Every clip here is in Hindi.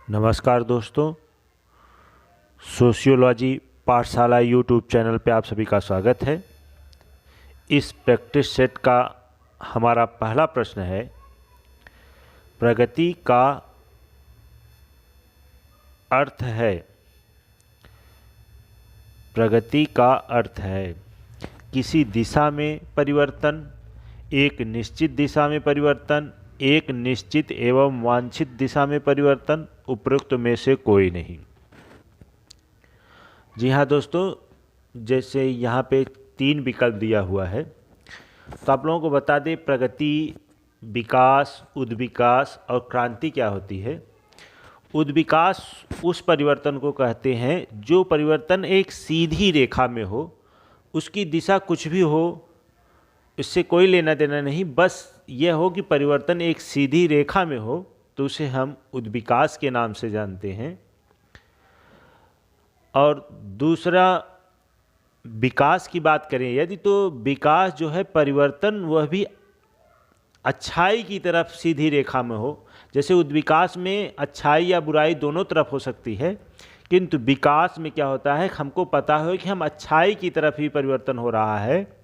नमस्कार दोस्तों, सोशियोलॉजी पाठशाला यूट्यूब चैनल पे आप सभी का स्वागत है। इस प्रैक्टिस सेट का हमारा पहला प्रश्न है, प्रगति का अर्थ है। प्रगति का अर्थ है किसी दिशा में परिवर्तन, एक निश्चित दिशा में परिवर्तन, एक निश्चित एवं वांछित दिशा में परिवर्तन, उपरोक्त में से कोई नहीं। जी हाँ दोस्तों, जैसे यहाँ पे 3 विकल्प दिया हुआ है, तो आप लोगों को बता दें प्रगति, विकास, उद्विकास और क्रांति क्या होती है। उद्विकास उस परिवर्तन को कहते हैं जो परिवर्तन एक सीधी रेखा में हो, उसकी दिशा कुछ भी हो, इससे कोई लेना देना नहीं, बस यह हो कि परिवर्तन एक सीधी रेखा में हो, तो उसे हम उद्विकास के नाम से जानते हैं। और दूसरा विकास की बात करें यदि, तो विकास जो है परिवर्तन वह भी अच्छाई की तरफ सीधी रेखा में हो। जैसे उद्विकास में अच्छाई या बुराई दोनों तरफ हो सकती है, किंतु विकास में क्या होता है, हमको पता हो कि हम अच्छाई की तरफ ही परिवर्तन हो रहा है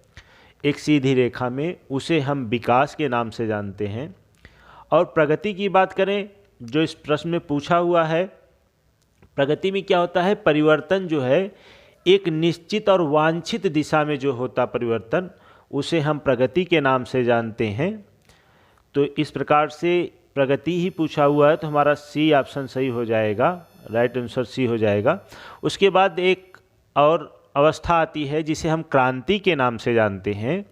एक सीधी रेखा में, उसे हम विकास के नाम से जानते हैं। और प्रगति की बात करें जो इस प्रश्न में पूछा हुआ है, प्रगति में क्या होता है, परिवर्तन जो है एक निश्चित और वांछित दिशा में जो होता परिवर्तन, उसे हम प्रगति के नाम से जानते हैं। तो इस प्रकार से प्रगति ही पूछा हुआ है, तो हमारा सी ऑप्शन सही हो जाएगा, राइट आंसर सी हो जाएगा। उसके बाद एक और अवस्था आती है जिसे हम क्रांति के नाम से जानते हैं।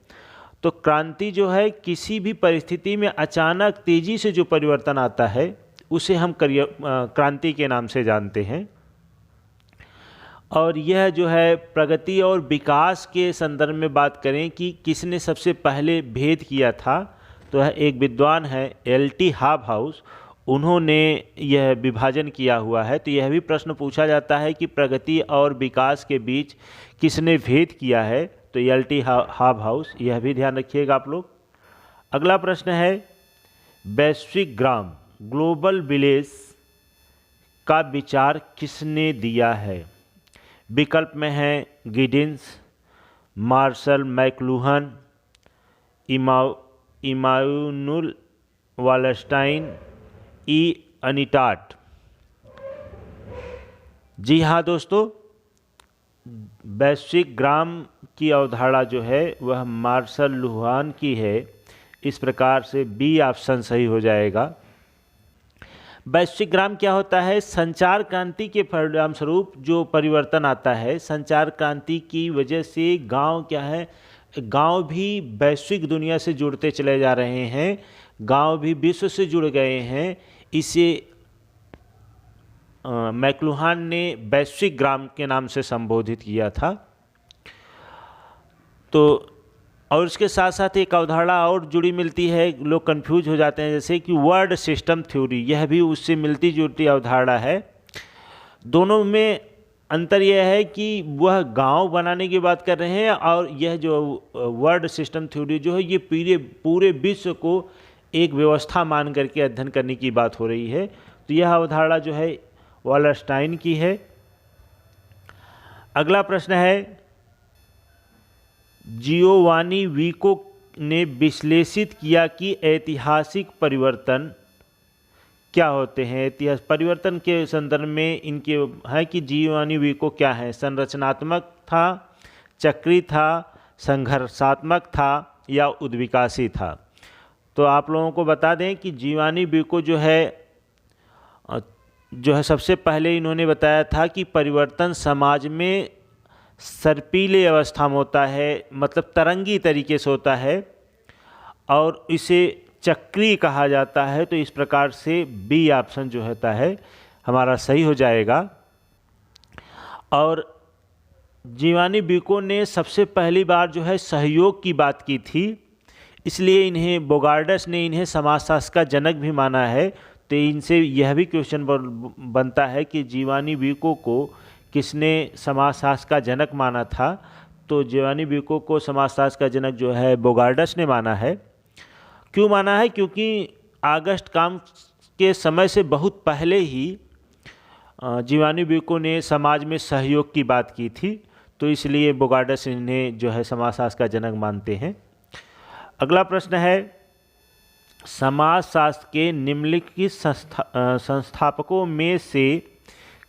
तो क्रांति जो है किसी भी परिस्थिति में अचानक तेजी से जो परिवर्तन आता है, उसे हम क्रांति के नाम से जानते हैं। और यह जो है प्रगति और विकास के संदर्भ में बात करें कि किसने सबसे पहले भेद किया था, तो यह एक विद्वान है एल.टी. हॉबहाउस, उन्होंने यह विभाजन किया हुआ है। तो यह भी प्रश्न पूछा जाता है कि प्रगति और विकास के बीच किसने भेद किया है, तो एल.टी. हॉबहाउस, यह भी ध्यान रखिएगा आप लोग। अगला प्रश्न है, वैश्विक ग्राम ग्लोबल विलेज का विचार किसने दिया है। विकल्प में है गिडिंस, मार्शल मैकलुहन, इमानुएल वालस्टाइन, ई अनिटाट। जी हाँ दोस्तों, वैश्विक ग्राम की अवधारणा जो है वह मार्शल लुहान की है। इस प्रकार से बी ऑप्शन सही हो जाएगा। वैश्विक ग्राम क्या होता है, संचार क्रांति के परिणाम स्वरूप जो परिवर्तन आता है, संचार क्रांति की वजह से गांव क्या है, गांव भी वैश्विक दुनिया से जुड़ते चले जा रहे हैं, गांव भी विश्व से जुड़ गए हैं। इसे मैकलुहान ने वैश्विक ग्राम के नाम से संबोधित किया था। तो और इसके साथ साथ एक अवधारणा और जुड़ी मिलती है, लोग कंफ्यूज हो जाते हैं, जैसे कि वर्ड सिस्टम थ्योरी, यह भी उससे मिलती जुलती अवधारणा है। दोनों में अंतर यह है कि वह गांव बनाने की बात कर रहे हैं, और यह जो वर्ड सिस्टम थ्योरी जो है ये पूरे विश्व को एक व्यवस्था मान करके अध्ययन करने की बात हो रही है। तो यह अवधारणा जो है वालस्टाइन की है। अगला प्रश्न है, जियोवानी विको ने विश्लेषित किया कि ऐतिहासिक परिवर्तन क्या होते हैं। इतिहास परिवर्तन के संदर्भ में इनके है कि जियोवानी विको क्या है, संरचनात्मक था, चक्री था, संघर्षात्मक था या उद्विकासी था। तो आप लोगों को बता दें कि जियोवानी विको जो है सबसे पहले इन्होंने बताया था कि परिवर्तन समाज में सर्पीले अवस्था में होता है, मतलब तरंगी तरीके से होता है, और इसे चक्री कहा जाता है। तो इस प्रकार से बी ऑप्शन जो होता है हमारा सही हो जाएगा। और जियोवानी विको ने सबसे पहली बार जो है सहयोग की बात की थी, इसलिए इन्हें बोगार्डस ने इन्हें समाजशास्त्र का जनक भी माना है। तो इनसे यह भी क्वेश्चन बनता है कि जियोवानी विको को किसने समाजशास्त्र का जनक माना था। तो जियोवानी विको को समाजशास्त्र का जनक जो है बोगार्डस ने माना है। क्यों माना है, क्योंकि ऑगस्ट कॉम्टे के समय से बहुत पहले ही जीवाणुविको ने समाज में सहयोग की बात की थी, तो इसलिए बोगार्डस इन्हें जो है समाजशास्त्र का जनक मानते हैं। अगला प्रश्न है, समाजशास्त्र के निम्नलिखित संस्थापकों में से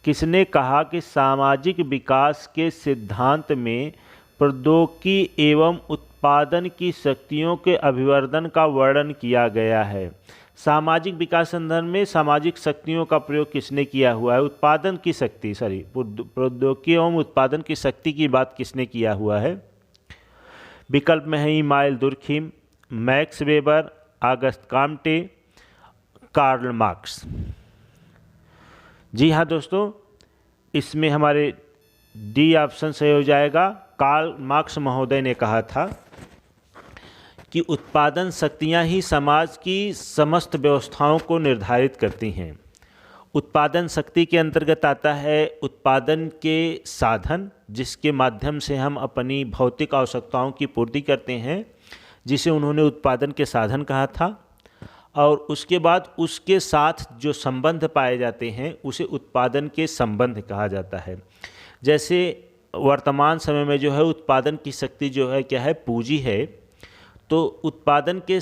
किसने कहा कि सामाजिक विकास के सिद्धांत में प्रौद्योगिकी एवं उत्पादन की शक्तियों के अभिवर्धन का वर्णन किया गया है? सामाजिक विकास संदर्भ में सामाजिक शक्तियों का प्रयोग किसने किया हुआ है? उत्पादन की शक्ति, प्रौद्योगिकी एवं उत्पादन की शक्ति की बात किसने किया हुआ है? विकल्प में है Emmanuel Durkheim, Max Weber, Auguste Comte, Karl Marx. जी हाँ दोस्तों, इसमें हमारे डी ऑप्शन सही हो जाएगा। कार्ल मार्क्स महोदय ने कहा था कि उत्पादन शक्तियाँ ही समाज की समस्त व्यवस्थाओं को निर्धारित करती हैं। उत्पादन शक्ति के अंतर्गत आता है उत्पादन के साधन, जिसके माध्यम से हम अपनी भौतिक आवश्यकताओं की पूर्ति करते हैं, जिसे उन्होंने उत्पादन के साधन कहा था। और उसके बाद उसके साथ जो संबंध पाए जाते हैं उसे उत्पादन के संबंध कहा जाता है। जैसे वर्तमान समय में जो है उत्पादन की शक्ति जो है क्या है? पूंजी है। तो उत्पादन के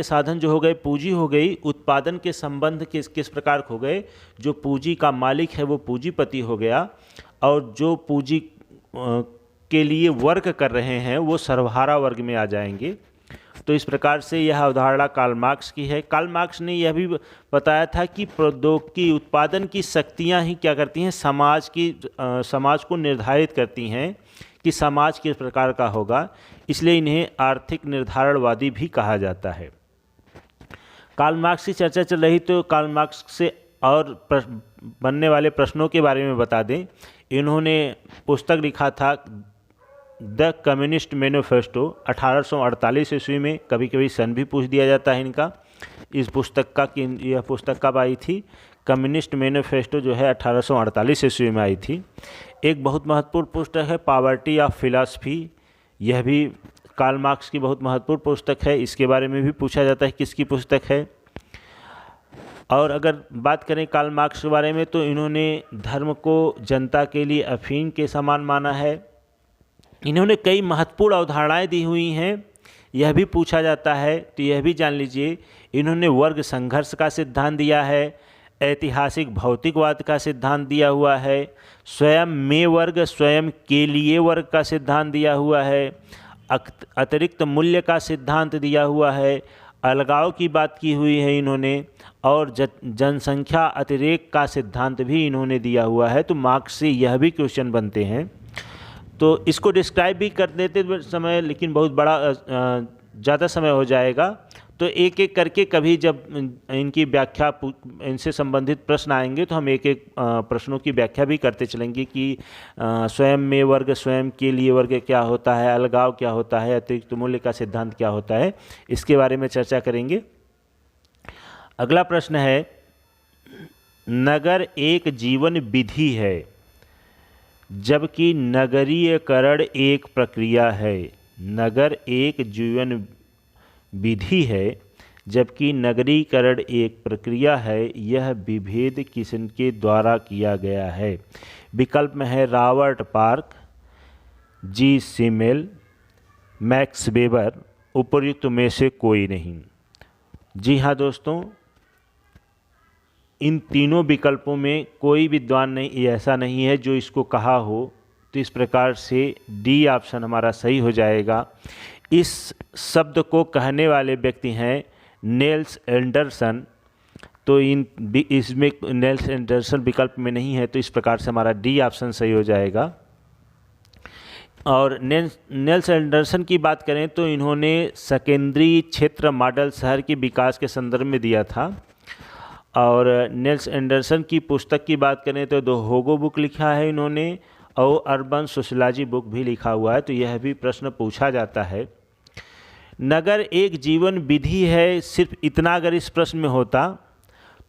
साधन जो हो गए पूंजी हो गई, उत्पादन के संबंध किस प्रकार हो गए? जो पूंजी का मालिक है वो पूंजीपति हो गया, और जो पूंजी के लिए वर्क कर रहे हैं वो सर्वहारा वर्ग में आ जाएंगे। तो इस प्रकार से यह अवधारणा कार्ल मार्क्स की है। कार्ल मार्क्स ने यह भी बताया था कि प्रौद्योगिकी उत्पादन की शक्तियाँ ही क्या करती हैं? समाज को निर्धारित करती हैं कि समाज किस प्रकार का होगा, इसलिए इन्हें आर्थिक निर्धारणवादी भी कहा जाता है। कार्ल मार्क्स की चर्चा चल रही, तो कार्ल मार्क्स से और बनने वाले प्रश्नों के बारे में बता दें। इन्होंने पुस्तक लिखा था द कम्युनिस्ट मैनिफेस्टो 1848 ईस्वी में, कभी कभी सन भी पूछ दिया जाता है इनका। इस पुस्तक का कि यह पुस्तक कब आई थी? कम्युनिस्ट मैनिफेस्टो जो है 1848 ईस्वी में आई थी। एक बहुत महत्वपूर्ण पुस्तक है पॉवर्टी ऑफ फिलॉसफी, यह भी कार्ल मार्क्स की बहुत महत्वपूर्ण पुस्तक है। इसके बारे में भी पूछा जाता है किसकी पुस्तक है। और अगर बात करें कार्ल मार्क्स के बारे में, तो इन्होंने धर्म को जनता के लिए अफीम के समान माना है। इन्होंने कई महत्वपूर्ण अवधारणाएं दी हुई हैं, यह भी पूछा जाता है, तो यह भी जान लीजिए। इन्होंने वर्ग संघर्ष का सिद्धांत दिया है, ऐतिहासिक भौतिकवाद का सिद्धांत दिया हुआ है, स्वयं में वर्ग स्वयं के लिए वर्ग का सिद्धांत दिया हुआ है, अतिरिक्त मूल्य का सिद्धांत दिया हुआ है, अलगाव की बात की हुई है इन्होंने, और जनसंख्या अतिरेक का सिद्धांत भी इन्होंने दिया हुआ है। तो मार्क्स से यह भी क्वेश्चन बनते हैं। तो इसको डिस्क्राइब भी कर देते समय, लेकिन बहुत बड़ा ज़्यादा समय हो जाएगा, तो एक एक करके कभी जब इनकी व्याख्या इनसे संबंधित प्रश्न आएंगे तो हम एक एक प्रश्नों की व्याख्या भी करते चलेंगे कि स्वयं में वर्ग स्वयं के लिए वर्ग क्या होता है, अलगाव क्या होता है, अतिरिक्त मूल्य का सिद्धांत क्या होता है, इसके बारे में चर्चा करेंगे। अगला प्रश्न है, नगर एक जीवन विधि है जबकि नगरीयकरण एक प्रक्रिया है। नगर एक जीवन विधि है जबकि नगरीकरण एक प्रक्रिया है, यह विभेद किसके द्वारा किया गया है? विकल्प में है रॉबर्ट पार्क, जी सिमेल, मैक्स वेबर, उपर्युक्त में से कोई नहीं। जी हाँ दोस्तों, इन तीनों विकल्पों में कोई विद्वान नहीं ऐसा नहीं है जो इसको कहा हो, तो इस प्रकार से डी ऑप्शन हमारा सही हो जाएगा। इस शब्द को कहने वाले व्यक्ति हैं नेल्स एंडरसन, तो इसमें नेल्स एंडरसन विकल्प में नहीं है, तो इस प्रकार से हमारा डी ऑप्शन सही हो जाएगा। और नेल्स एंडरसन की बात करें तो इन्होंने सेकेंडरी क्षेत्र मॉडल शहर के विकास के संदर्भ में दिया था। और नेल्स एंडरसन की पुस्तक की बात करें तो द होगो बुक लिखा है इन्होंने, और अर्बन सोशियोलॉजी बुक भी लिखा हुआ है, तो यह भी प्रश्न पूछा जाता है। नगर एक जीवन विधि है, सिर्फ इतना अगर इस प्रश्न में होता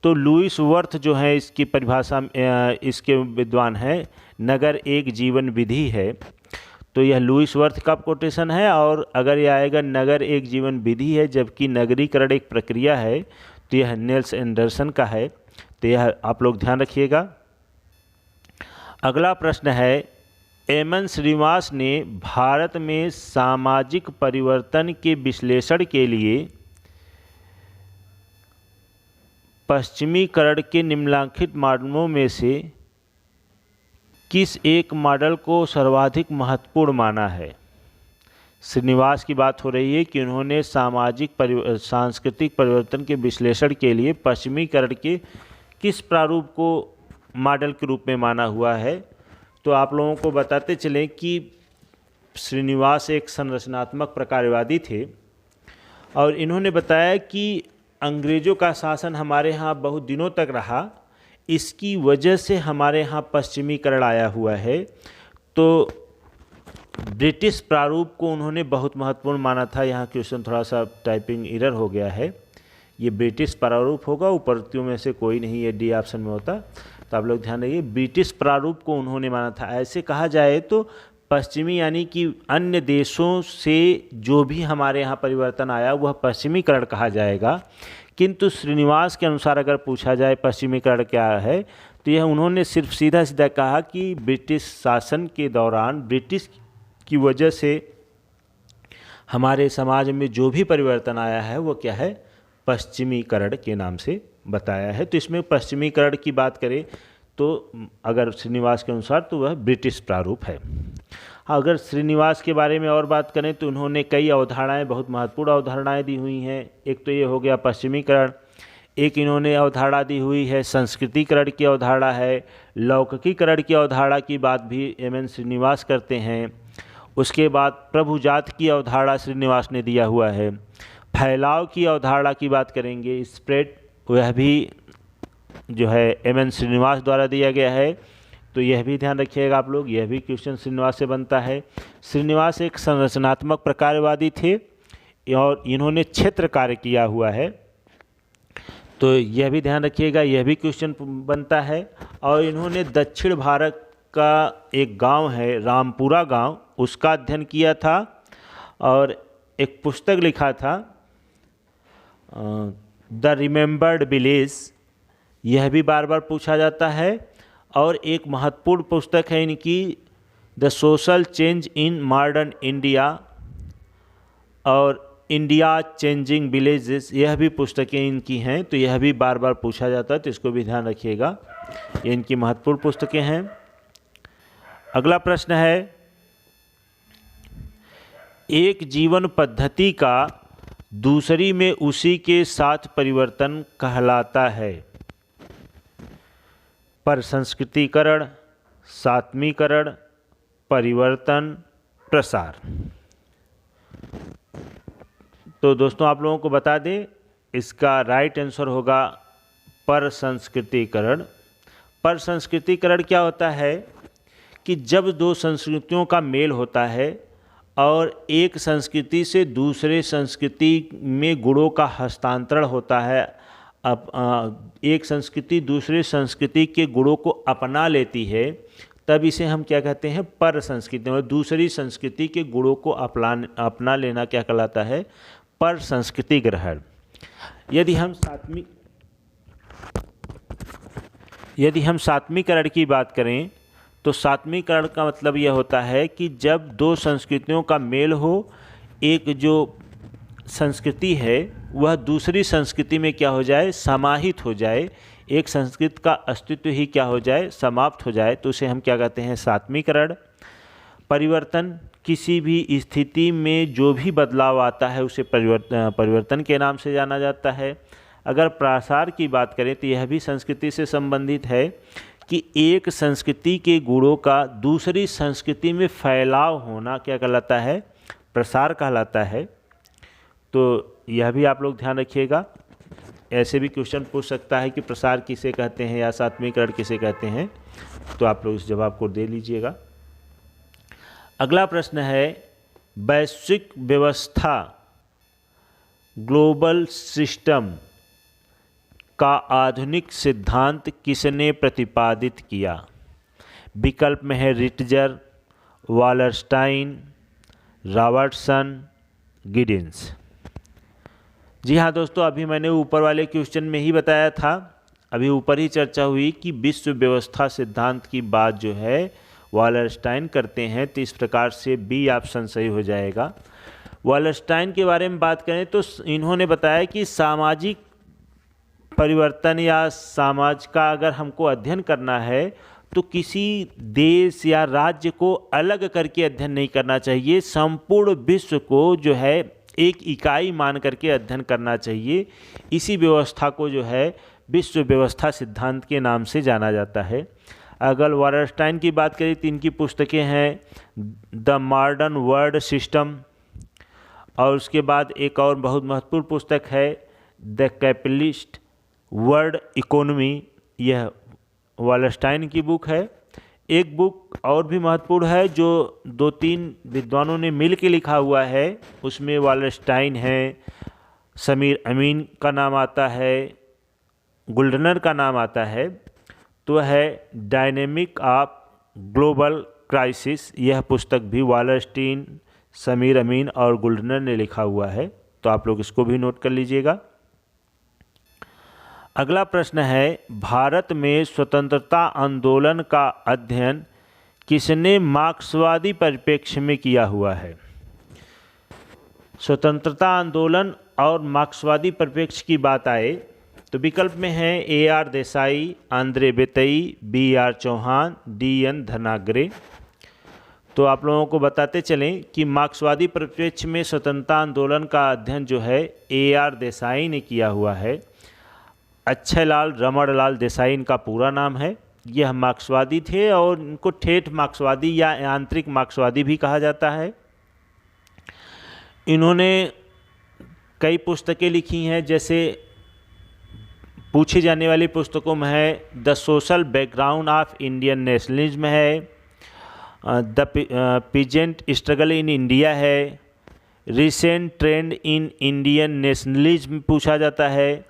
तो लुईस वर्थ जो है इसकी परिभाषा इसके विद्वान है, नगर एक जीवन विधि है, तो यह लुईस वर्थ का कोटेशन है। और अगर यह आएगा नगर एक जीवन विधि है जबकि नगरीकरण एक प्रक्रिया है, तो यह नेल्स एंडरसन का है। तो तो यह आप लोग ध्यान रखिएगा। अगला प्रश्न है, एमएन श्रीनिवास ने भारत में सामाजिक परिवर्तन के विश्लेषण के लिए पश्चिमीकरण के निम्नलिखित मॉडलों में से किस एक मॉडल को सर्वाधिक महत्वपूर्ण माना है। श्रीनिवास की बात हो रही है कि उन्होंने सांस्कृतिक परिवर्तन के विश्लेषण के लिए पश्चिमीकरण के किस प्रारूप को मॉडल के रूप में माना हुआ है। तो आप लोगों को बताते चलें कि श्रीनिवास एक संरचनात्मक प्रकारवादी थे और इन्होंने बताया कि अंग्रेज़ों का शासन हमारे यहाँ बहुत दिनों तक रहा, इसकी वजह से हमारे यहाँ पश्चिमीकरण आया हुआ है। तो ब्रिटिश प्रारूप को उन्होंने बहुत महत्वपूर्ण माना था। यहाँ क्वेश्चन थोड़ा सा टाइपिंग एरर हो गया है, ये ब्रिटिश प्रारूप होगा, उपरतियों में से कोई नहीं, ये डी ऑप्शन में होता। तो आप लोग ध्यान रखिए, ब्रिटिश प्रारूप को उन्होंने माना था। ऐसे कहा जाए तो पश्चिमी यानी कि अन्य देशों से जो भी हमारे यहाँ परिवर्तन आया वह पश्चिमीकरण कहा जाएगा। किंतु श्रीनिवास के अनुसार अगर पूछा जाए पश्चिमीकरण क्या है, तो यह उन्होंने सिर्फ सीधा सीधा कहा कि ब्रिटिश शासन के दौरान ब्रिटिश की वजह से हमारे समाज में जो भी परिवर्तन आया है वो क्या है, पश्चिमीकरण के नाम से बताया है। तो इसमें पश्चिमीकरण की बात करें तो अगर श्रीनिवास के अनुसार तो वह ब्रिटिश प्रारूप है। अगर श्रीनिवास के बारे में और बात करें तो उन्होंने कई अवधारणाएं, बहुत महत्वपूर्ण अवधारणाएं दी हुई हैं। एक तो ये हो गया पश्चिमीकरण, एक इन्होंने अवधारणा दी हुई है संस्कृतिकरण की अवधारणा है, लौकिकीकरण की अवधारणा की बात भी एमएन श्रीनिवास करते हैं। उसके बाद प्रभुजात की अवधारणा श्रीनिवास ने दिया हुआ है। फैलाव की अवधारणा की बात करेंगे, स्प्रेड, वह भी जो है एमएन श्रीनिवास द्वारा दिया गया है। तो यह भी ध्यान रखिएगा आप लोग, यह भी क्वेश्चन श्रीनिवास से बनता है। श्रीनिवास एक संरचनात्मक प्रकारवादी थे और इन्होंने क्षेत्र कार्य किया हुआ है, तो यह भी ध्यान रखिएगा, यह भी क्वेश्चन बनता है। और इन्होंने दक्षिण भारत का एक गांव है रामपुरा गांव, उसका अध्ययन किया था और एक पुस्तक लिखा था द रिमेंबर्ड विलेज, यह भी बार बार पूछा जाता है। और एक महत्वपूर्ण पुस्तक है इनकी the social change in modern India और इंडिया चेंजिंग विलेजेस, यह भी पुस्तकें इनकी हैं। तो यह भी बार बार पूछा जाता है, तो इसको भी ध्यान रखिएगा, ये इनकी महत्वपूर्ण पुस्तकें हैं। अगला प्रश्न है, एक जीवन पद्धति का दूसरी में उसी के साथ परिवर्तन कहलाता है। परसंस्कृतिकरण, सात्मीकरण, परिवर्तन, प्रसार। तो दोस्तों आप लोगों को बता दें, इसका राइट आंसर होगा परसंस्कृतिकरण। परसंस्कृतिकरण क्या होता है कि जब दो संस्कृतियों का मेल होता है और एक संस्कृति से दूसरे संस्कृति में गुणों का हस्तांतरण होता है, अब एक संस्कृति दूसरे संस्कृति के गुणों को अपना लेती है, तब इसे हम क्या कहते हैं, पर संस्कृति। और दूसरी संस्कृति के गुणों को अपना लेना क्या कहलाता है, पर संस्कृति ग्रहण। यदि हम सात्मीकरण की बात करें तो सात्मीकरण का मतलब यह होता है कि जब दो संस्कृतियों का मेल हो, एक जो संस्कृति है वह दूसरी संस्कृति में क्या हो जाए, समाहित हो जाए, एक संस्कृति का अस्तित्व ही क्या हो जाए, समाप्त हो जाए, तो उसे हम क्या कहते हैं, सात्मीकरण। परिवर्तन, किसी भी स्थिति में जो भी बदलाव आता है उसे परिवर्तन के नाम से जाना जाता है। अगर प्रसार की बात करें तो यह भी संस्कृति से संबंधित है कि एक संस्कृति के गुणों का दूसरी संस्कृति में फैलाव होना क्या कहलाता है, प्रसार कहलाता है। तो यह भी आप लोग ध्यान रखिएगा, ऐसे भी क्वेश्चन पूछ सकता है कि प्रसार किसे कहते हैं या सात्मीकरण किसे कहते हैं, तो आप लोग इस जवाब को दे लीजिएगा। अगला प्रश्न है, वैश्विक व्यवस्था ग्लोबल सिस्टम का आधुनिक सिद्धांत किसने प्रतिपादित किया। विकल्प में है रिटजर, वालरस्टाइन, रॉबर्टसन, गिडिंस। जी हाँ दोस्तों, अभी मैंने ऊपर वाले क्वेश्चन में ही बताया था, अभी ऊपर ही चर्चा हुई कि विश्व व्यवस्था सिद्धांत की बात जो है वालरस्टाइन करते हैं, तो इस प्रकार से बी ऑप्शन सही हो जाएगा। वालरस्टाइन के बारे में बात करें तो इन्होंने बताया कि सामाजिक परिवर्तन या समाज का अगर हमको अध्ययन करना है तो किसी देश या राज्य को अलग करके अध्ययन नहीं करना चाहिए, संपूर्ण विश्व को जो है एक इकाई मान करके अध्ययन करना चाहिए। इसी व्यवस्था को जो है विश्व व्यवस्था सिद्धांत के नाम से जाना जाता है। अगर वालरस्टाइन की बात करें तो इनकी पुस्तकें हैं द मॉडर्न वर्ल्ड सिस्टम, और उसके बाद एक और बहुत महत्वपूर्ण पुस्तक है द कैपिटलिस्ट वर्ल्ड इकोनॉमी, यह वालरस्टाइन की बुक है। एक बुक और भी महत्वपूर्ण है जो 2-3 विद्वानों ने मिल के लिखा हुआ है, उसमें वालरस्टाइन है, समीर अमीन का नाम आता है, गुल्डनर का नाम आता है, तो है डायनेमिक ऑफ ग्लोबल क्राइसिस। यह पुस्तक भी वालरस्टाइन, समीर अमीन और गुल्डनर ने लिखा हुआ है, तो आप लोग इसको भी नोट कर लीजिएगा। अगला प्रश्न है भारत में स्वतंत्रता आंदोलन का अध्ययन किसने मार्क्सवादी परिप्रेक्ष्य में किया हुआ है? स्वतंत्रता आंदोलन और मार्क्सवादी परिप्रेक्ष्य की बात आए तो विकल्प में है A.R. Desai, Andre Beteille, B.R. Chauhan, D.N. Dhanagare. तो आप लोगों को बताते चलें कि मार्क्सवादी परिप्रेक्ष्य में स्वतंत्रता आंदोलन का अध्ययन जो है A.R. देसाई ने किया हुआ है। अक्षयलाल रमणलाल देसाई इनका पूरा नाम है। यह मार्क्सवादी थे और इनको ठेठ मार्क्सवादी या आंतरिक मार्क्सवादी भी कहा जाता है। इन्होंने कई पुस्तकें लिखी हैं, जैसे पूछी जाने वाली पुस्तकों में है the social background of Indian nationalism है, the peasant struggle in India है, recent trend in Indian nationalism पूछा जाता है,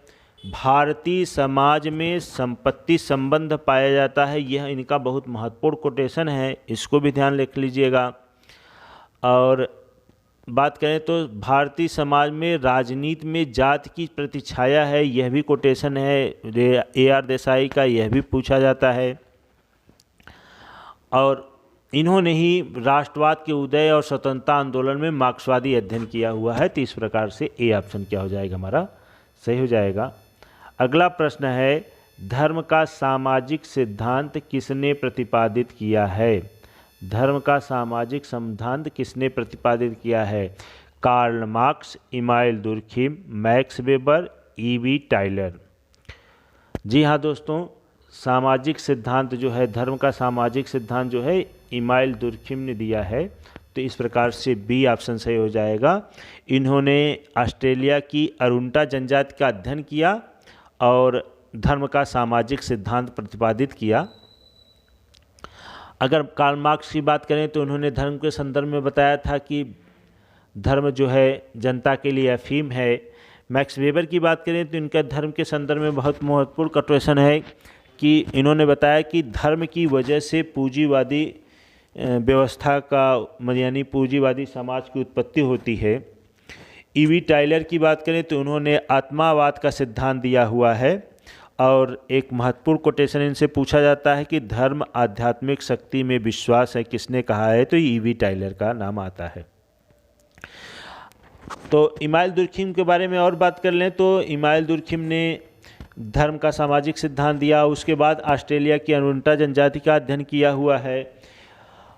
भारतीय समाज में संपत्ति संबंध पाया जाता है। यह इनका बहुत महत्वपूर्ण कोटेशन है, इसको भी ध्यान रख लीजिएगा। और बात करें तो भारतीय समाज में राजनीति में जाति की प्रतिछाया है, यह भी कोटेशन है A.R. देसाई का, यह भी पूछा जाता है। और इन्होंने ही राष्ट्रवाद के उदय और स्वतंत्रता आंदोलन में मार्क्सवादी अध्ययन किया हुआ है, तो इस प्रकार से ए ऑप्शन क्या हो जाएगा हमारा? सही हो जाएगा। अगला प्रश्न है धर्म का सामाजिक सिद्धांत किसने प्रतिपादित किया है? धर्म का सामाजिक सिद्धांत किसने प्रतिपादित किया है? Karl Marx, Emile Durkheim, Max Weber, E.B. Tylor. जी हाँ दोस्तों, सामाजिक सिद्धांत जो है, धर्म का सामाजिक सिद्धांत जो है इमाइल दुर्खिम ने दिया है, तो इस प्रकार से बी ऑप्शन सही हो जाएगा। इन्होंने ऑस्ट्रेलिया की अरुंटा जनजाति का अध्ययन किया और धर्म का सामाजिक सिद्धांत प्रतिपादित किया। अगर कार्ल मार्क्स की बात करें तो उन्होंने धर्म के संदर्भ में बताया था कि धर्म जो है जनता के लिए अफीम है। मैक्स वेबर की बात करें तो इनका धर्म के संदर्भ में बहुत महत्वपूर्ण कोटेशन है कि इन्होंने बताया कि धर्म की वजह से पूंजीवादी व्यवस्था का यानी पूंजीवादी समाज की उत्पत्ति होती है। E.B. टाइलर की बात करें तो उन्होंने आत्मावाद का सिद्धांत दिया हुआ है। और एक महत्वपूर्ण कोटेशन इनसे पूछा जाता है कि धर्म आध्यात्मिक शक्ति में विश्वास है, किसने कहा है? तो E.B. टाइलर का नाम आता है। तो इमाइल दुर्खिम के बारे में और बात कर लें तो इमाइल दुर्खिम ने धर्म का सामाजिक सिद्धांत दिया, उसके बाद ऑस्ट्रेलिया की अरुंटा जनजाति का अध्ययन किया हुआ है।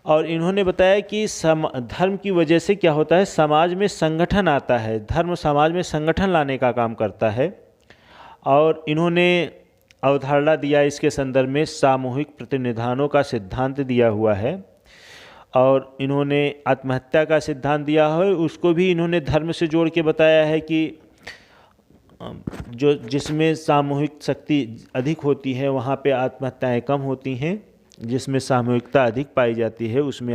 और इन्होंने बताया कि धर्म की वजह से क्या होता है, समाज में संगठन आता है, धर्म समाज में संगठन लाने का काम करता है। और इन्होंने अवधारणा दिया इसके संदर्भ में सामूहिक प्रतिनिधानों का सिद्धांत दिया हुआ है। और इन्होंने आत्महत्या का सिद्धांत दिया है, उसको भी इन्होंने धर्म से जोड़ के बताया है कि जिसमें सामूहिक शक्ति अधिक होती है वहाँ पे आत्महत्याएं कम होती हैं, जिसमें सामूहिकता अधिक पाई जाती है उसमें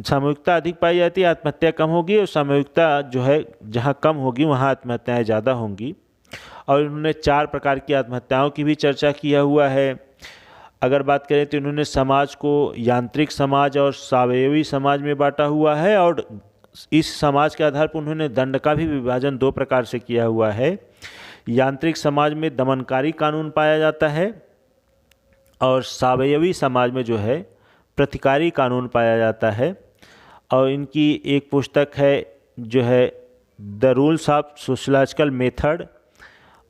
सामूहिकता अधिक पाई जाती है, आत्महत्या कम होगी, और सामूहिकता जो है जहाँ कम होगी वहाँ आत्महत्याएं ज़्यादा होंगी। और इन्होंने 4 प्रकार की आत्महत्याओं की भी चर्चा किया हुआ है। अगर बात करें तो इन्होंने समाज को यांत्रिक समाज और सावयवी समाज में बांटा हुआ है, और इस समाज के आधार पर उन्होंने दंड का भी विभाजन दो प्रकार से किया हुआ है। यांत्रिक समाज में दमनकारी कानून पाया जाता है और सावयवी समाज में जो है प्रतिकारी कानून पाया जाता है। और इनकी एक पुस्तक है जो है the rules of sociological method,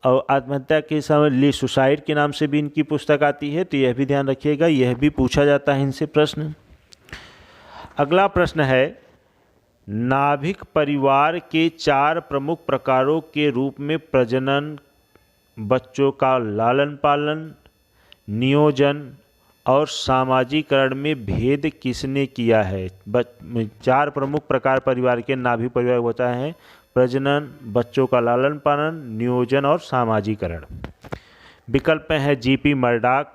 और आत्महत्या के समय सुसाइड के नाम से भी इनकी पुस्तक आती है, तो यह भी ध्यान रखिएगा, यह भी पूछा जाता है इनसे प्रश्न। अगला प्रश्न है, नाभिक परिवार के 4 प्रमुख प्रकारों के रूप में प्रजनन, बच्चों का लालन पालन, नियोजन और सामाजिकरण में भेद किसने किया है? 4 प्रमुख प्रकार परिवार के नाभिक परिवार होता है, प्रजनन, बच्चों का लालन पालन, नियोजन और सामाजिकरण। विकल्प में है GP Murdock,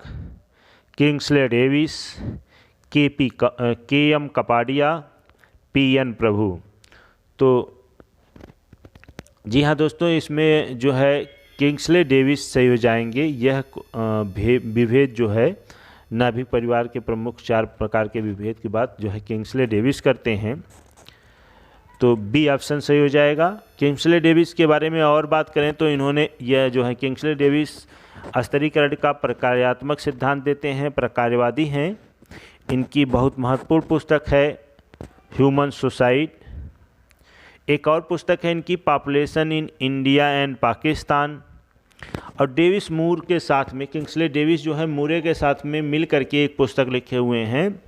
Kingsley Davis, K M. Kapadia, P N. Prabhu. तो जी हाँ दोस्तों, इसमें जो है किंग्सले डेविस सही हो जाएंगे। यह विभेद जो है नाभिक परिवार के प्रमुख 4 प्रकार के विभेद की बात जो है किंग्सले डेविस करते हैं, तो बी ऑप्शन सही हो जाएगा। किंग्सले डेविस के बारे में और बात करें तो इन्होंने यह जो है किंग्सले डेविस स्तरीकरण का प्रकार्यात्मक सिद्धांत देते हैं, प्रकार्यवादी हैं। इनकी बहुत महत्वपूर्ण पुस्तक है ह्यूमन सोसाइटी। एक और पुस्तक है इनकी population in India and Pakistan. और डेविस मूर के साथ में, किंग्सले डेविस जो है मूरे के साथ में मिल करके एक पुस्तक लिखे हुए हैं,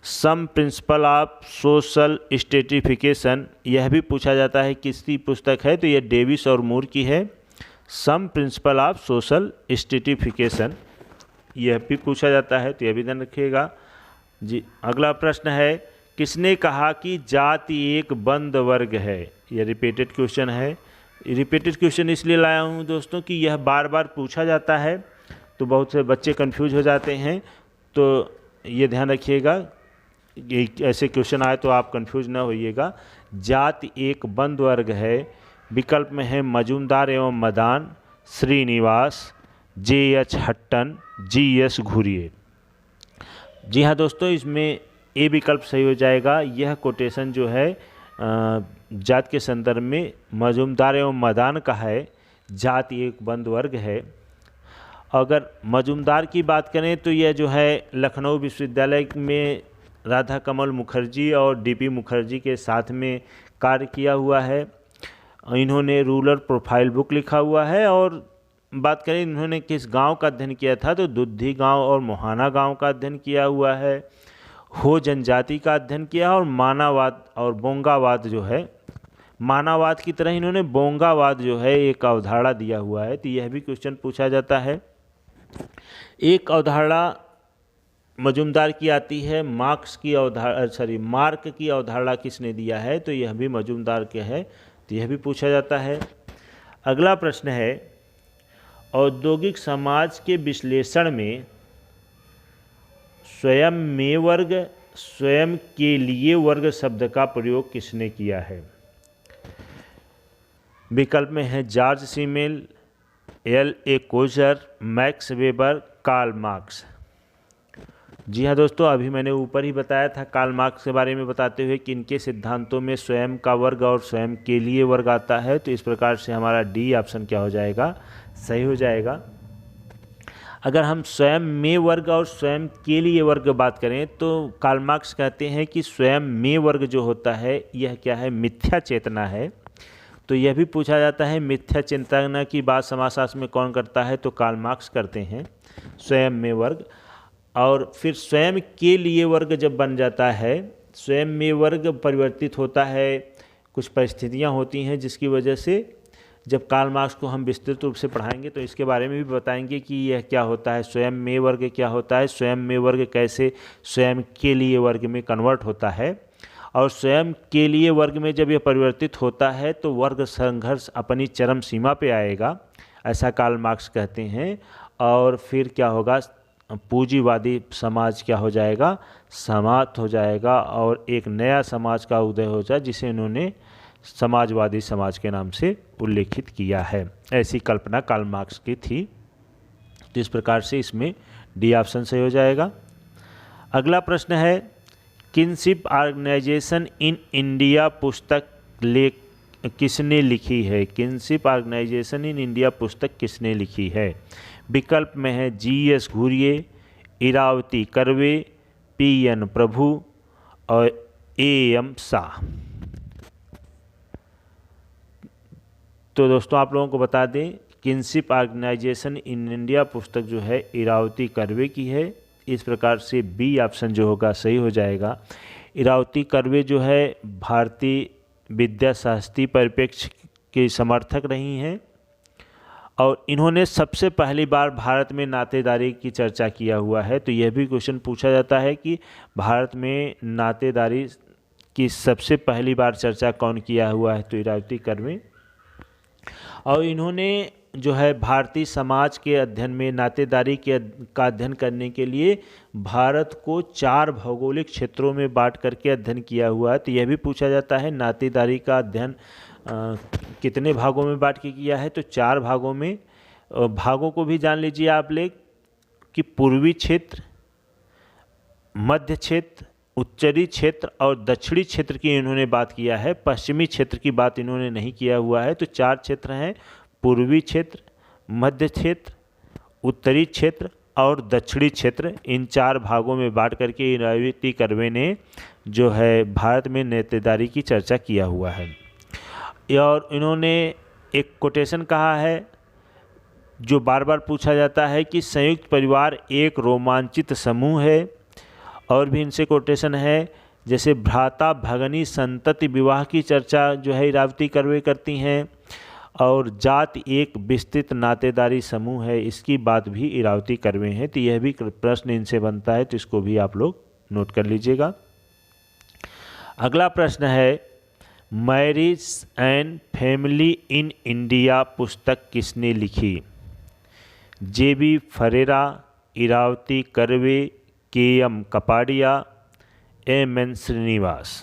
सम प्रिंसिपल ऑफ सोशल स्ट्रेटिफिकेशन। यह भी पूछा जाता है किसकी पुस्तक है, तो यह डेविस और मूर की है, सम प्रिंसिपल ऑफ सोशल स्ट्रेटिफिकेशन। यह भी पूछा जाता है, तो यह भी ध्यान रखिएगा जी। अगला प्रश्न है, किसने कहा कि जाति एक बंद वर्ग है? यह रिपीटेड क्वेश्चन है। रिपीटेड क्वेश्चन इसलिए लाया हूँ दोस्तों कि यह बार बार पूछा जाता है, तो बहुत से बच्चे कंफ्यूज हो जाते हैं, तो ये ध्यान रखिएगा, ऐसे क्वेश्चन आए तो आप कंफ्यूज ना होइएगा। जाति एक बंद वर्ग है। विकल्प में है मजूमदार एवं Madan, Srinivas, J H. Hutton, G S. Ghurye. जी हाँ दोस्तों, इसमें ए विकल्प सही हो जाएगा। यह कोटेशन जो है जात के संदर्भ में मजूमदार एवं मदान का है, जाति एक बंद वर्ग है। अगर मजूमदार की बात करें तो यह जो है लखनऊ विश्वविद्यालय में राधा कमल मुखर्जी और डी.पी. मुखर्जी के साथ में कार्य किया हुआ है। इन्होंने रूरल प्रोफाइल बुक लिखा हुआ है। और बात करें इन्होंने किस गांव का अध्ययन किया था, तो दुद्धी गांव और मोहाना गांव का अध्ययन किया हुआ है। हो जनजाति का अध्ययन किया और मानववाद और बोंगावाद जो है, मानववाद की तरह इन्होंने बोंगावाद जो है एक अवधारणा दिया हुआ है, तो यह भी क्वेश्चन पूछा जाता है। एक अवधारणा मजूमदार की आती है, मार्क की अवधारणा किसने दिया है, तो यह भी मजूमदार के है, तो यह भी पूछा जाता है। अगला प्रश्न है, औद्योगिक समाज के विश्लेषण में स्वयं में वर्ग, स्वयं के लिए वर्ग शब्द का प्रयोग किसने किया है? विकल्प में है George Simmel, L A. Coser, Max Weber, Karl Marx. जी हाँ दोस्तों, अभी मैंने ऊपर ही बताया था कार्ल मार्क्स के बारे में बताते हुए कि इनके सिद्धांतों में स्वयं का वर्ग और स्वयं के लिए वर्ग आता है, तो इस प्रकार से हमारा डी ऑप्शन क्या हो जाएगा, सही हो जाएगा। अगर हम स्वयं में वर्ग और स्वयं के लिए वर्ग बात करें तो कार्ल मार्क्स कहते हैं कि स्वयं में वर्ग जो होता है यह क्या है, मिथ्या चेतना है। तो यह भी पूछा जाता है मिथ्या चेतना की बात समाजशास्त्र में कौन करता है, तो कार्ल मार्क्स करते हैं स्वयं में वर्ग। और फिर स्वयं के लिए वर्ग जब बन जाता है, स्वयं में वर्ग परिवर्तित होता है, कुछ परिस्थितियां होती हैं जिसकी वजह से जब कार्ल मार्क्स को हम विस्तृत रूप से पढ़ाएंगे तो इसके बारे में भी बताएंगे कि यह क्या होता है, स्वयं में वर्ग क्या होता है, स्वयं में वर्ग कैसे स्वयं के लिए वर्ग में कन्वर्ट होता है, और स्वयं के लिए वर्ग में जब यह परिवर्तित होता है तो वर्ग संघर्ष अपनी चरम सीमा पे आएगा, ऐसा कार्ल मार्क्स कहते हैं। और फिर क्या होगा, पूंजीवादी समाज क्या हो जाएगा, समाप्त हो जाएगा और एक नया समाज का उदय हो जाए जिसे इन्होंने समाजवादी समाज के नाम से उल्लेखित किया है। ऐसी कल्पना कार्ल मार्क्स की थी। तो इस प्रकार से इसमें डी ऑप्शन सही हो जाएगा। अगला प्रश्न है, किनशिप ऑर्गेनाइजेशन इन इंडिया पुस्तक किसने लिखी है? किनशिप ऑर्गेनाइजेशन इन इंडिया पुस्तक किसने लिखी है? विकल्प में है जी.एस. घुरिये, इरावती कर्वे, पी.एन. प्रभु और ए.एम. शाह। तो दोस्तों आप लोगों को बता दें, किनशिप ऑर्गेनाइजेशन इन इंडिया पुस्तक जो है इरावती कर्वे की है। इस प्रकार से बी ऑप्शन जो होगा सही हो जाएगा। इरावती कर्वे जो है भारतीय विद्या शास्त्री परिप्रेक्ष्य के समर्थक रही हैं और इन्होंने सबसे पहली बार भारत में नातेदारी की चर्चा किया हुआ है। तो यह भी क्वेश्चन पूछा जाता है कि भारत में नातेदारी की सबसे पहली बार चर्चा कौन किया हुआ है? तो इरावती कर्वे। और इन्होंने जो है भारतीय समाज के अध्ययन में नातेदारी का अध्ययन करने के लिए भारत को 4 भौगोलिक क्षेत्रों में बांट करके अध्ययन किया हुआ है। तो यह भी पूछा जाता है नातेदारी का अध्ययन कितने भागों में बांट के किया है? तो 4 भागों में। भागों को भी जान लीजिए आप लोग कि पूर्वी क्षेत्र, मध्य क्षेत्र, उत्तरी क्षेत्र और दक्षिणी क्षेत्र की इन्होंने बात किया है। पश्चिमी क्षेत्र की बात इन्होंने नहीं किया हुआ है। तो 4 क्षेत्र हैं, पूर्वी क्षेत्र, मध्य क्षेत्र, उत्तरी क्षेत्र और दक्षिणी क्षेत्र। इन 4 भागों में बांट करके इरावती कर्वे ने जो है भारत में नातेदारी की चर्चा किया हुआ है। और इन्होंने एक कोटेशन कहा है जो बार बार पूछा जाता है कि संयुक्त परिवार एक रोमांचित समूह है। और भी इनसे कोटेशन है जैसे भ्राता भगनी संतति विवाह की चर्चा जो है इरावती कर्वे करती हैं। और जाति एक विस्तृत नातेदारी समूह है, इसकी बात भी इरावती कर्वे हैं। तो यह भी प्रश्न इनसे बनता है, तो इसको भी आप लोग नोट कर लीजिएगा। अगला प्रश्न है marriage and family in India पुस्तक किसने लिखी? J B. Ferreira, Irawati Karve, K M. Kapadia, M N. Srinivas.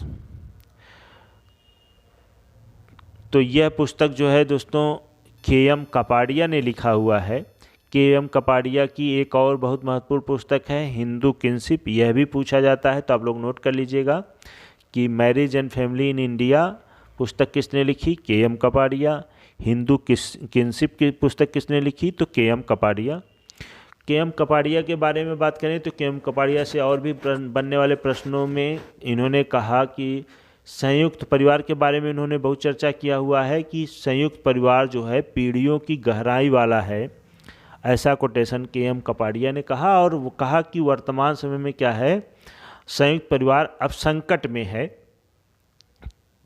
तो यह पुस्तक जो है दोस्तों के.एम. कपाडिया ने लिखा हुआ है। के.एम. कपाडिया की एक और बहुत महत्वपूर्ण पुस्तक है हिंदू किनशिप। यह भी पूछा जाता है, तो आप लोग नोट कर लीजिएगा कि marriage and family in India पुस्तक किसने लिखी? के.एम. कपाडिया। हिंदू किनशिप की पुस्तक किसने लिखी? तो के.एम. कपाडिया। के.एम. कपाडिया के बारे में बात करें तो के.एम. कपाडिया से और भी बनने वाले प्रश्नों में इन्होंने कहा कि संयुक्त परिवार के बारे में इन्होंने बहुत चर्चा किया हुआ है कि संयुक्त परिवार जो है पीढ़ियों की गहराई वाला है। ऐसा कोटेशन के.एम. कपाडिया ने कहा। और वो कहा कि वर्तमान समय में क्या है, संयुक्त परिवार अब संकट में है।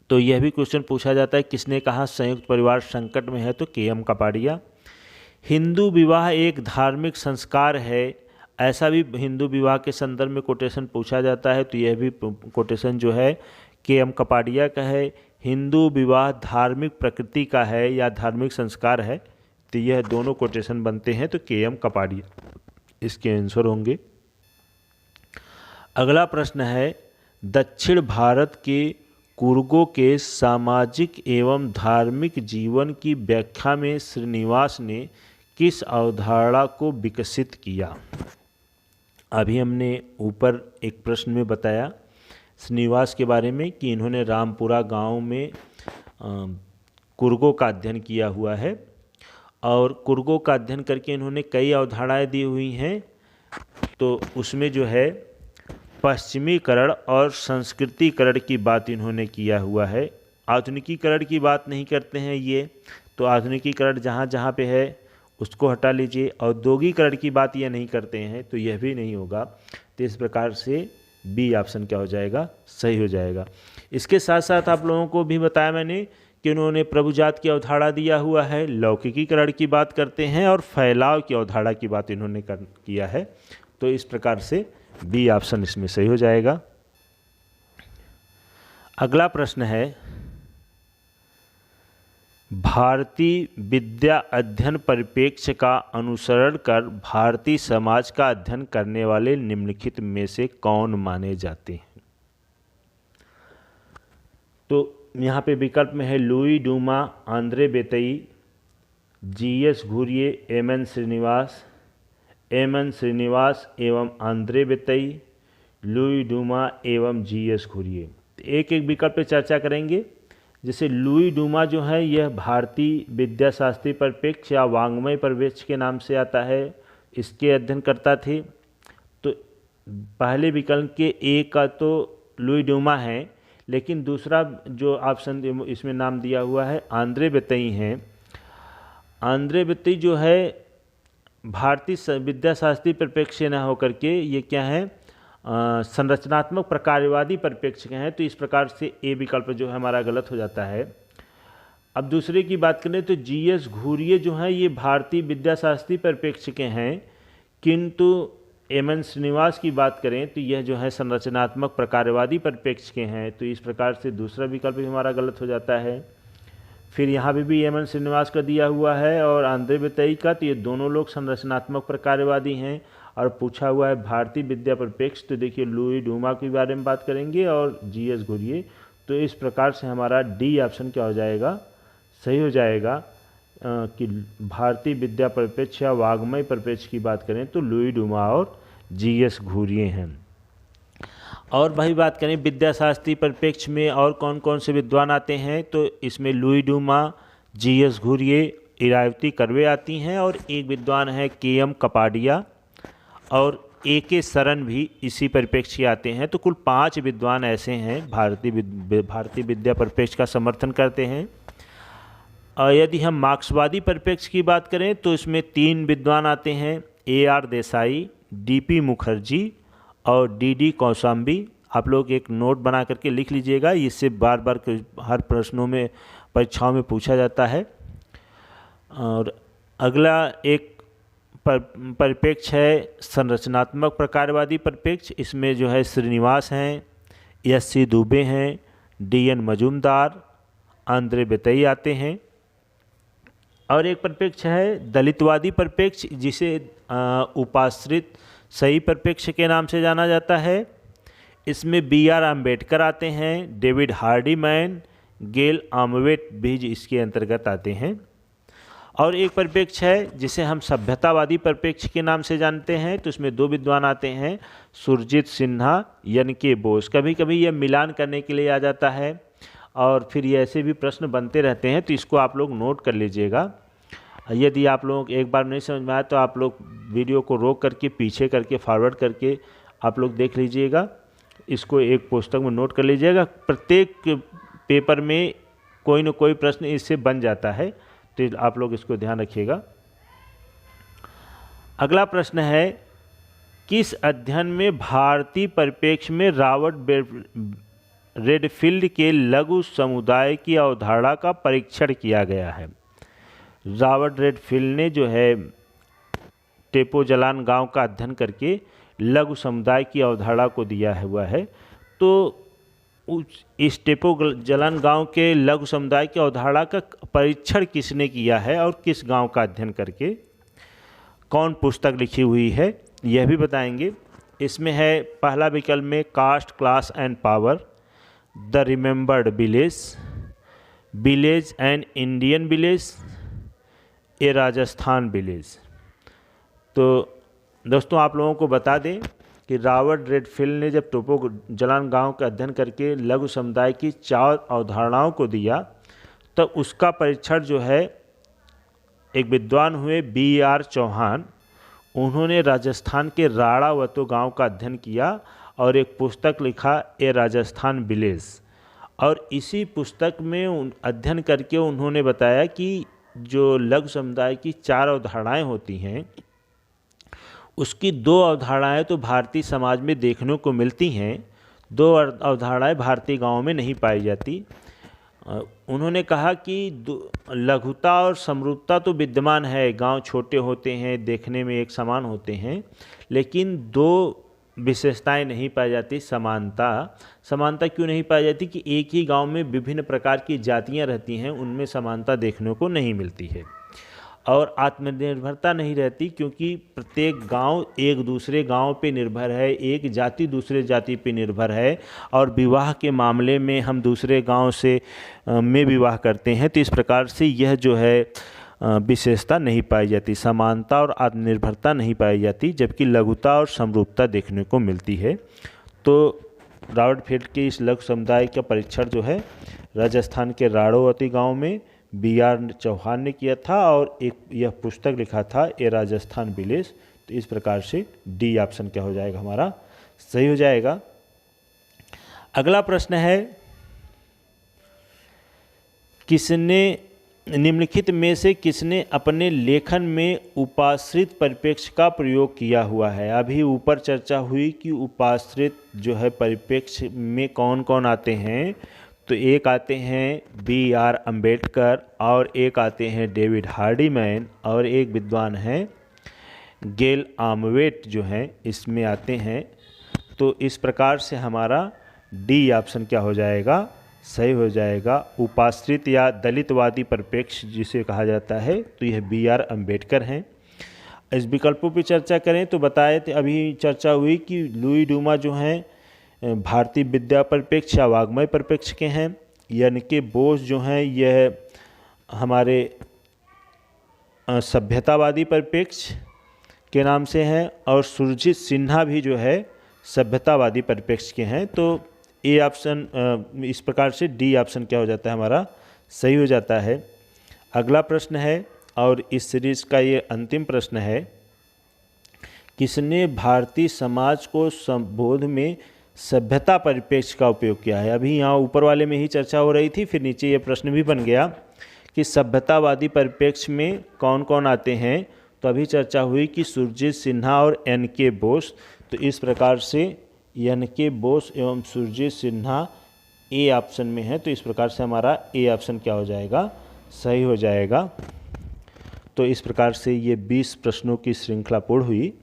तो यह भी क्वेश्चन पूछा जाता है किसने कहा संयुक्त परिवार संकट में है? तो के.एम. कपाडिया। हिंदू विवाह एक धार्मिक संस्कार है, ऐसा भी हिंदू विवाह के संदर्भ में कोटेशन पूछा जाता है। तो यह भी कोटेशन जो है के.एम. कपाडिया का है। हिंदू विवाह धार्मिक प्रकृति का है या धार्मिक संस्कार है? तो यह दोनों कोटेशन बनते हैं, तो के.एम. कपाडिया इसके आंसर होंगे। अगला प्रश्न है दक्षिण भारत के कुर्गों के सामाजिक एवं धार्मिक जीवन की व्याख्या में श्रीनिवास ने किस अवधारणा को विकसित किया? अभी हमने ऊपर एक प्रश्न में बताया श्रीनिवास के बारे में कि इन्होंने रामपुरा गांव में कुर्गों का अध्ययन किया हुआ है। और कुर्गों का अध्ययन करके इन्होंने कई अवधारणाएं दी हुई हैं। तो उसमें जो है पश्चिमीकरण और संस्कृतिकरण की बात इन्होंने किया हुआ है। आधुनिकीकरण की बात नहीं करते हैं ये। तो आधुनिकीकरण जहाँ जहाँ पे है उसको हटा लीजिए। औद्योगिकरण की बात ये नहीं करते हैं, तो यह भी नहीं होगा। तो इस प्रकार से बी ऑप्शन क्या हो जाएगा? सही हो जाएगा। इसके साथ साथ आप लोगों को भी बताया मैंने कि उन्होंने प्रभुजात की अवधारणा दिया हुआ है, लौकिकीकरण की बात करते हैं और फैलाव की अवधारणा की बात इन्होंने किया है। तो इस प्रकार से बी ऑप्शन इसमें सही हो जाएगा। अगला प्रश्न है भारतीय विद्या अध्ययन परिप्रेक्ष्य का अनुसरण कर भारतीय समाज का अध्ययन करने वाले निम्नलिखित में से कौन माने जाते हैं? तो यहाँ पे विकल्प में है Louis Dumont, Andre Beteille, G S. Ghurye, M N. Srinivas एवं आंद्रे बेतई, लुई डूमा एवं जीएस घुरिये। एक एक विकल्प पे चर्चा करेंगे। जैसे लुई डूमा जो है यह भारतीय विद्याशास्त्री परिप्रेक्ष या वाङ्मय परिप्रेक्ष के नाम से आता है, इसके अध्ययनकर्ता थे। तो पहले विकल्प के ए का तो लुई डूमा है, लेकिन दूसरा जो ऑप्शन इसमें नाम दिया हुआ है आंद्रे बेतई हैं। आंद्रे बेतई जो है भारतीय विद्याशास्त्री परिप्रेक्ष्य से न होकर के ये क्या है, संरचनात्मक प्रकारवादी परिप्रेक्ष्य के हैं। तो इस प्रकार से ए विकल्प जो है हमारा गलत हो जाता है। अब दूसरे की बात करें तो जीएस घुरिये जो हैं ये भारतीय विद्याशास्त्री परिप्रेक्ष्य के हैं, किंतु एमएन श्रीनिवास की बात करें तो यह जो है संरचनात्मक प्रकारवादी परिप्रेक्ष्य के हैं। तो इस प्रकार से दूसरा विकल्प भी हमारा गलत हो जाता है। फिर यहाँ भी एमएन श्रीनिवास का दिया हुआ है और आंद्रे बेतई का, तो ये दोनों लोग संरचनात्मक प्रकारवादी हैं। और पूछा हुआ है भारतीय विद्या परिप्रेक्ष्य, तो देखिए लुई डूमा के बारे में बात करेंगे और जीएस घुरिये। तो इस प्रकार से हमारा डी ऑप्शन क्या हो जाएगा, सही हो जाएगा कि भारतीय विद्या परिप्रेक्ष्य या वाङ्मय परिप्रेक्ष्य की बात करें तो लुई डूमा और जीएस घुरिये हैं। और भाई बात करें विद्याशास्त्री परिप्रेक्ष्य में और कौन कौन से विद्वान आते हैं, तो इसमें Louis Duma, GS Ghurye, Irawati curve आती हैं और एक विद्वान है केएम कपाडिया और एके शरण भी इसी परिप्रेक्ष्य के आते हैं। तो कुल 5 विद्वान ऐसे हैं भारतीय विद्या परिप्रेक्ष्य का समर्थन करते हैं। और यदि हम मार्क्सवादी परिप्रेक्ष्य की बात करें तो इसमें 3 विद्वान आते हैं, AR देसाई, DP मुखर्जी और DD कौशाम्बी। आप लोग एक नोट बना करके लिख लीजिएगा, इससे बार बार हर प्रश्नों में परीक्षाओं में पूछा जाता है। और अगला एक परिप्रेक्ष्य है संरचनात्मक प्रकारवादी परिप्रेक्ष्य। इसमें जो है श्रीनिवास हैं, SC दुबे हैं, DN मजूमदार, आंद्रे बेतई आते हैं। और एक परिप्रेक्ष्य है दलितवादी परिप्रेक्ष्य, जिसे उपाश्रित सही परिप्रेक्ष्य के नाम से जाना जाता है। इसमें BR अम्बेडकर आते हैं, डेविड हार्डीमैन, गेल आमवेट भी इसके अंतर्गत आते हैं। और एक परिप्रेक्ष्य है जिसे हम सभ्यतावादी परिप्रेक्ष्य के नाम से जानते हैं। तो इसमें 2 विद्वान आते हैं, सुरजीत सिन्हा, NK बोस। कभी कभी यह मिलान करने के लिए आ जाता है और फिर ये ऐसे भी प्रश्न बनते रहते हैं, तो इसको आप लोग नोट कर लीजिएगा। यदि आप लोग एक बार नहीं समझ में आए तो आप लोग वीडियो को रोक करके पीछे करके फॉरवर्ड करके आप लोग देख लीजिएगा, इसको एक पुस्तक में नोट कर लीजिएगा। प्रत्येक पेपर में कोई न कोई प्रश्न इससे बन जाता है, तो आप लोग इसको ध्यान रखिएगा। अगला प्रश्न है, किस अध्ययन में भारतीय परिप्रेक्ष्य में रॉबर्ट रेडफील्ड के लघु समुदाय की अवधारणा का परीक्षण किया गया है? रॉबर्ट रेडफील्ड ने जो है टेपोजलान गांव का अध्ययन करके लघु समुदाय की अवधारणा को दिया हुआ है। तो इस टेपोजलान गांव के लघु समुदाय की अवधारणा का परीक्षण किसने किया है और किस गांव का अध्ययन करके, कौन पुस्तक लिखी हुई है, यह भी बताएंगे। इसमें है पहला विकल्प में caste, class and power, the remembered village, village and Indian village, a Rajasthan village. तो दोस्तों आप लोगों को बता दें कि रॉबर्ट रेडफील्ड ने जब टेपोजलान गांव का अध्ययन करके लघु समुदाय की 4 अवधारणाओं को दिया, तब उसका परीक्षण जो है एक विद्वान हुए BR चौहान। उन्होंने राजस्थान के राणावतो गांव का अध्ययन किया और एक पुस्तक लिखा, ए राजस्थान विलेज। और इसी पुस्तक में अध्ययन करके उन्होंने बताया कि जो लघु समुदाय की 4 अवधारणाएँ होती हैं, उसकी 2 अवधारणाएँ तो भारतीय समाज में देखने को मिलती हैं, 2 अवधारणाएँ भारतीय गाँव में नहीं पाई जाती। उन्होंने कहा कि लघुता और समरूपता तो विद्यमान है, गांव छोटे होते हैं, देखने में एक समान होते हैं, लेकिन 2 विशेषताएं नहीं पाई जाती। समानता क्यों नहीं पाई जाती कि एक ही गांव में विभिन्न प्रकार की जातियां रहती हैं, उनमें समानता देखने को नहीं मिलती है। और आत्मनिर्भरता नहीं रहती क्योंकि प्रत्येक गांव एक दूसरे गांव पे निर्भर है, एक जाति दूसरे जाति पे निर्भर है, और विवाह के मामले में हम दूसरे गांव से में विवाह करते हैं। तो इस प्रकार से यह जो है विशेषता नहीं पाई जाती, समानता और आत्मनिर्भरता नहीं पाई जाती, जबकि लघुता और समरूपता देखने को मिलती है। तो रॉबर्टफील्ड के इस लघु समुदाय का परीक्षण जो है राजस्थान के राड़ोवती गांव में B.R. चौहान ने किया था और एक यह पुस्तक लिखा था ए राजस्थान विलेज। तो इस प्रकार से डी ऑप्शन क्या हो जाएगा हमारा सही हो जाएगा। अगला प्रश्न है, किसने निम्नलिखित में से किसने अपने लेखन में उपाश्रित परिप्रेक्ष्य का प्रयोग किया हुआ है। अभी ऊपर चर्चा हुई कि उपाश्रित जो है परिप्रेक्ष्य में कौन कौन आते हैं। तो एक आते हैं B.R. अम्बेडकर और एक आते हैं डेविड हार्डीमैन और एक विद्वान हैं गेल आमवेट जो हैं इसमें आते हैं। तो इस प्रकार से हमारा डी ऑप्शन क्या हो जाएगा सही हो जाएगा। उपाश्रित या दलितवादी परिप्रेक्ष्य जिसे कहा जाता है तो यह B.R. अम्बेडकर हैं। इस विकल्पों पर चर्चा करें तो बताए थे अभी चर्चा हुई कि लुई डूमा जो हैं भारतीय विद्या परिप्रेक्ष्य या वाग्मय परिप्रेक्ष्य के हैं। N.K. बोस जो हैं यह हमारे सभ्यतावादी परिप्रेक्ष्य के नाम से हैं और सुरजीत सिन्हा भी जो है सभ्यतावादी परिप्रेक्ष्य के हैं। तो ए ऑप्शन इस प्रकार से डी ऑप्शन क्या हो जाता है हमारा सही हो जाता है। अगला प्रश्न है और इस सीरीज का ये अंतिम प्रश्न है, किसने भारतीय समाज को संबोध में सभ्यता परिप्रेक्ष्य का उपयोग किया है। अभी यहाँ ऊपर वाले में ही चर्चा हो रही थी, फिर नीचे ये प्रश्न भी बन गया कि सभ्यतावादी परिप्रेक्ष्य में कौन कौन आते हैं। तो अभी चर्चा हुई कि सुरजीत सिन्हा और N.K. बोस। तो इस प्रकार से N.K. बोस एवं सुरजीत सिन्हा ए ऑप्शन में है। तो इस प्रकार से हमारा ए ऑप्शन क्या हो जाएगा सही हो जाएगा। तो इस प्रकार से ये 20 प्रश्नों की श्रृंखला पूर्ण हुई।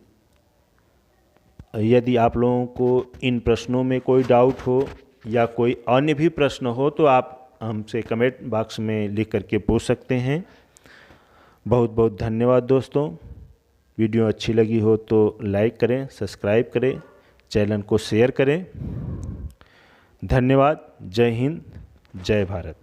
यदि आप लोगों को इन प्रश्नों में कोई डाउट हो या कोई अन्य भी प्रश्न हो तो आप हमसे कमेंट बॉक्स में लिख करके पूछ सकते हैं। बहुत बहुत धन्यवाद दोस्तों। वीडियो अच्छी लगी हो तो लाइक करें, सब्सक्राइब करें, चैनल को शेयर करें। धन्यवाद। जय हिंद, जय भारत।